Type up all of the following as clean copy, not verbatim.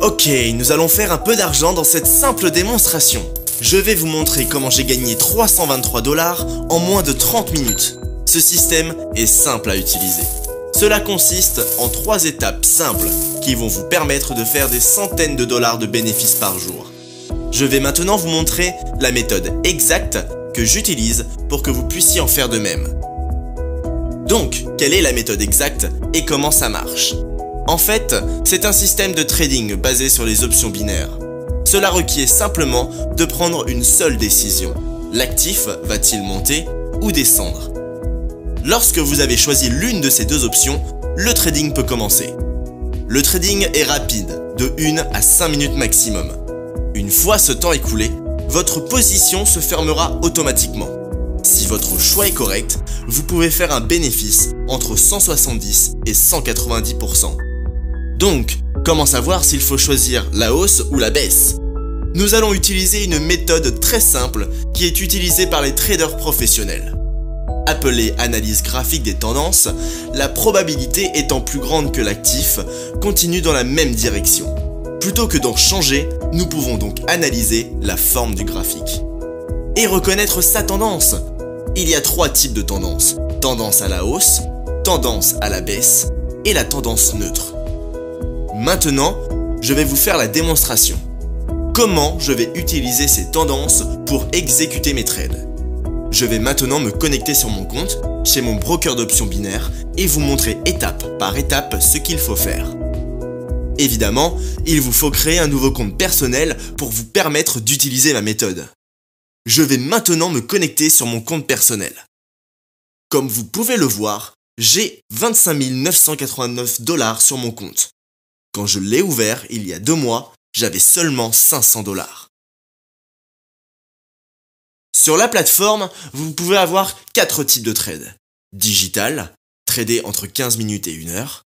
Ok, nous allons faire un peu d'argent dans cette simple démonstration. Je vais vous montrer comment j'ai gagné 323 $ en moins de 30 minutes. Ce système est simple à utiliser. Cela consiste en 3 étapes simples qui vont vous permettre de faire des centaines de dollars de bénéfices par jour. Je vais maintenant vous montrer la méthode exacte que j'utilise pour que vous puissiez en faire de même. Donc, quelle est la méthode exacte et comment ça marche? En fait, c'est un système de trading basé sur les options binaires. Cela requiert simplement de prendre une seule décision. L'actif va-t-il monter ou descendre? Lorsque vous avez choisi l'une de ces deux options, le trading peut commencer. Le trading est rapide, de 1 à 5 minutes maximum. Une fois ce temps écoulé, votre position se fermera automatiquement. Si votre choix est correct, vous pouvez faire un bénéfice entre 170 et 190%. Donc, comment savoir s'il faut choisir la hausse ou la baisse? Nous allons utiliser une méthode très simple qui est utilisée par les traders professionnels. Appelée analyse graphique des tendances, la probabilité étant plus grande que l'actif continue dans la même direction. Plutôt que d'en changer, nous pouvons donc analyser la forme du graphique. Et reconnaître sa tendance. Il y a 3 types de tendances. Tendance à la hausse, tendance à la baisse et la tendance neutre. Maintenant, je vais vous faire la démonstration. Comment je vais utiliser ces tendances pour exécuter mes trades? Je vais maintenant me connecter sur mon compte, chez mon broker d'options binaires, et vous montrer étape par étape ce qu'il faut faire. Évidemment, il vous faut créer un nouveau compte personnel pour vous permettre d'utiliser ma méthode. Je vais maintenant me connecter sur mon compte personnel. Comme vous pouvez le voir, j'ai 25 989 $ sur mon compte. Quand je l'ai ouvert il y a 2 mois, j'avais seulement 500 $. Sur la plateforme, vous pouvez avoir 4 types de trades. Digital, trader entre 15 minutes et 1 heure.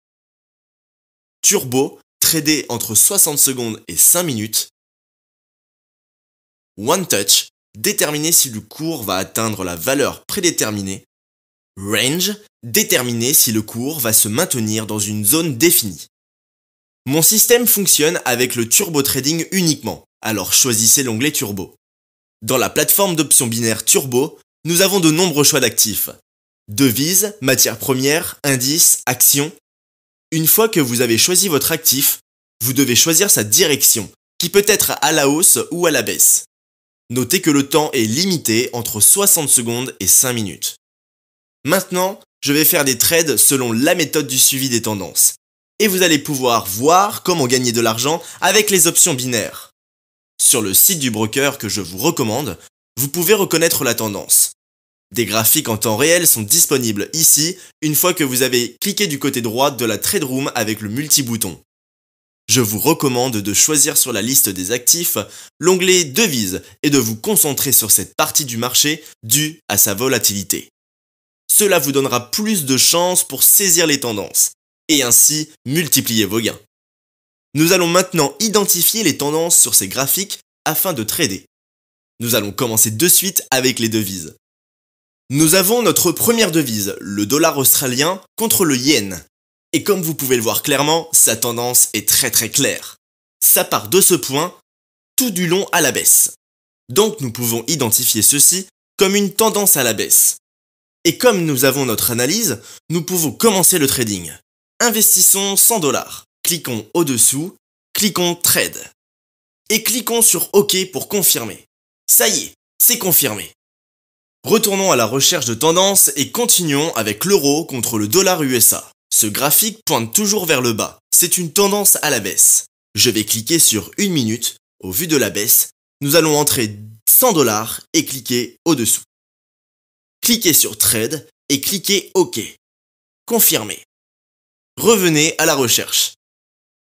Turbo, trader entre 60 secondes et 5 minutes. One Touch, déterminer si le cours va atteindre la valeur prédéterminée. Range, déterminer si le cours va se maintenir dans une zone définie. Mon système fonctionne avec le turbo trading uniquement, alors choisissez l'onglet turbo. Dans la plateforme d'options binaires turbo, nous avons de nombreux choix d'actifs. Devises, matières premières, indices, actions. Une fois que vous avez choisi votre actif, vous devez choisir sa direction, qui peut être à la hausse ou à la baisse. Notez que le temps est limité entre 60 secondes et 5 minutes. Maintenant, je vais faire des trades selon la méthode du suivi des tendances. Et vous allez pouvoir voir comment gagner de l'argent avec les options binaires. Sur le site du broker que je vous recommande, vous pouvez reconnaître la tendance. Des graphiques en temps réel sont disponibles ici une fois que vous avez cliqué du côté droit de la Trade Room avec le multi-bouton. Je vous recommande de choisir sur la liste des actifs l'onglet Devises et de vous concentrer sur cette partie du marché due à sa volatilité. Cela vous donnera plus de chances pour saisir les tendances et ainsi multiplier vos gains. Nous allons maintenant identifier les tendances sur ces graphiques afin de trader. Nous allons commencer de suite avec les devises. Nous avons notre première devise, le dollar australien contre le yen. Et comme vous pouvez le voir clairement, sa tendance est très claire. Ça part de ce point, tout du long à la baisse. Donc nous pouvons identifier ceci comme une tendance à la baisse. Et comme nous avons notre analyse, nous pouvons commencer le trading. Investissons 100 $. Cliquons au-dessous, cliquons Trade. Et cliquons sur OK pour confirmer. Ça y est, c'est confirmé. Retournons à la recherche de tendance et continuons avec l'euro contre le dollar USA. Ce graphique pointe toujours vers le bas. C'est une tendance à la baisse. Je vais cliquer sur 1 minute. Au vu de la baisse, nous allons entrer 100 $ et cliquer au-dessous. Cliquez sur Trade et cliquez OK. Confirmer. Revenez à la recherche.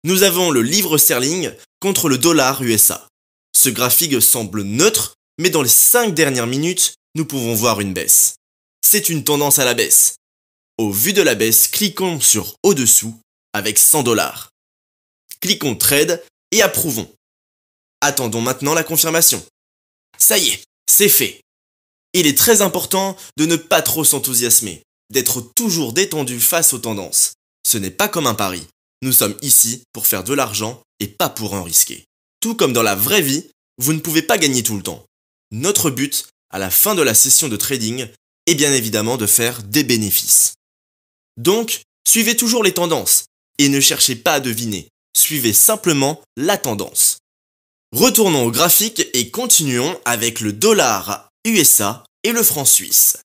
Nous avons le livre sterling contre le dollar USA. Ce graphique semble neutre, mais dans les 5 dernières minutes, nous pouvons voir une baisse. C'est une tendance à la baisse. Au vu de la baisse, cliquons sur au-dessous avec 100 $. Cliquons Trade et approuvons. Attendons maintenant la confirmation. Ça y est, c'est fait. Il est très important de ne pas trop s'enthousiasmer, d'être toujours détendu face aux tendances. Ce n'est pas comme un pari. Nous sommes ici pour faire de l'argent et pas pour en risquer. Tout comme dans la vraie vie, vous ne pouvez pas gagner tout le temps. Notre but, à la fin de la session de trading, est bien évidemment de faire des bénéfices. Donc, suivez toujours les tendances et ne cherchez pas à deviner. Suivez simplement la tendance. Retournons au graphique et continuons avec le dollar USA et le franc suisse.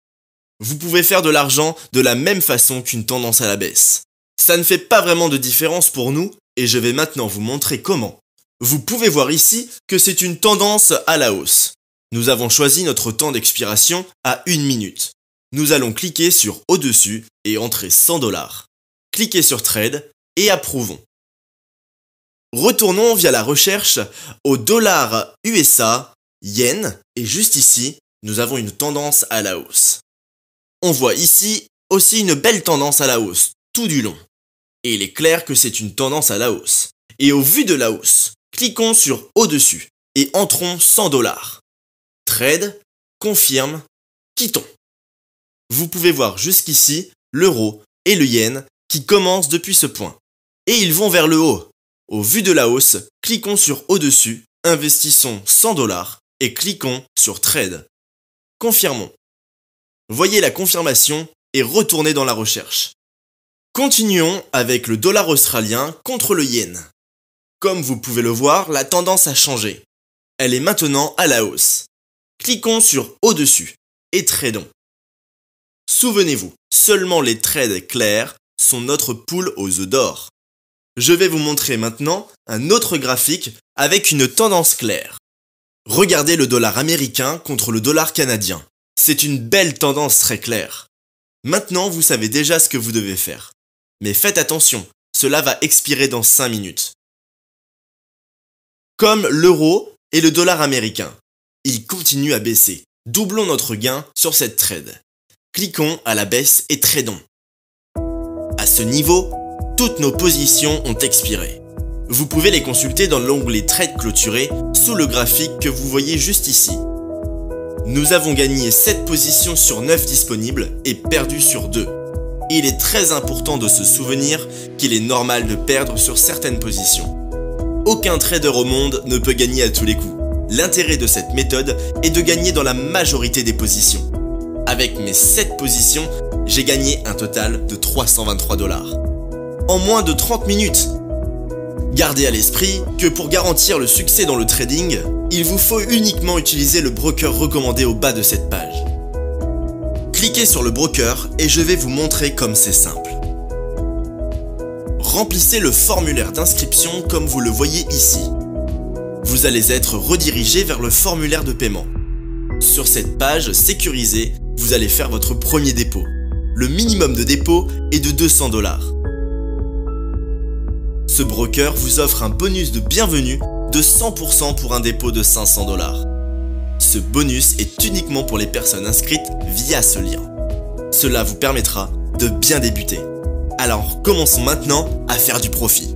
Vous pouvez faire de l'argent de la même façon qu'une tendance à la baisse. Ça ne fait pas vraiment de différence pour nous et je vais maintenant vous montrer comment. Vous pouvez voir ici que c'est une tendance à la hausse. Nous avons choisi notre temps d'expiration à 1 minute. Nous allons cliquer sur au-dessus et entrer 100 $. Cliquez sur Trade et approuvons. Retournons via la recherche au dollar USA, yen et juste ici, nous avons une tendance à la hausse. On voit ici aussi une belle tendance à la hausse, tout du long. Et il est clair que c'est une tendance à la hausse. Et au vu de la hausse, cliquons sur au-dessus et entrons 100 $. Trade, confirme, quittons. Vous pouvez voir jusqu'ici l'euro et le yen qui commencent depuis ce point. Et ils vont vers le haut. Au vu de la hausse, cliquons sur au-dessus, investissons 100 $ et cliquons sur Trade. Confirmons. Voyez la confirmation et retournez dans la recherche. Continuons avec le dollar australien contre le yen. Comme vous pouvez le voir, la tendance a changé. Elle est maintenant à la hausse. Cliquons sur au-dessus et tradons. Souvenez-vous, seulement les trades clairs sont notre poule aux œufs d'or. Je vais vous montrer maintenant un autre graphique avec une tendance claire. Regardez le dollar américain contre le dollar canadien. C'est une belle tendance très claire. Maintenant, vous savez déjà ce que vous devez faire. Mais faites attention, cela va expirer dans 5 minutes. Comme l'euro et le dollar américain, ils continuent à baisser. Doublons notre gain sur cette trade. Cliquons à la baisse et tradons. À ce niveau, toutes nos positions ont expiré. Vous pouvez les consulter dans l'onglet Trade clôturé sous le graphique que vous voyez juste ici. Nous avons gagné 7 positions sur 9 disponibles et perdu sur 2. Il est très important de se souvenir qu'il est normal de perdre sur certaines positions. Aucun trader au monde ne peut gagner à tous les coups. L'intérêt de cette méthode est de gagner dans la majorité des positions. Avec mes 7 positions, j'ai gagné un total de 323 $. En moins de 30 minutes. Gardez à l'esprit que pour garantir le succès dans le trading, il vous faut uniquement utiliser le broker recommandé au bas de cette page. Cliquez sur le broker et je vais vous montrer comme c'est simple. Remplissez le formulaire d'inscription comme vous le voyez ici. Vous allez être redirigé vers le formulaire de paiement. Sur cette page sécurisée, vous allez faire votre premier dépôt. Le minimum de dépôt est de 200 $. Ce broker vous offre un bonus de bienvenue de 100% pour un dépôt de 500 $. Ce bonus est uniquement pour les personnes inscrites via ce lien. Cela vous permettra de bien débuter. Alors commençons maintenant à faire du profit.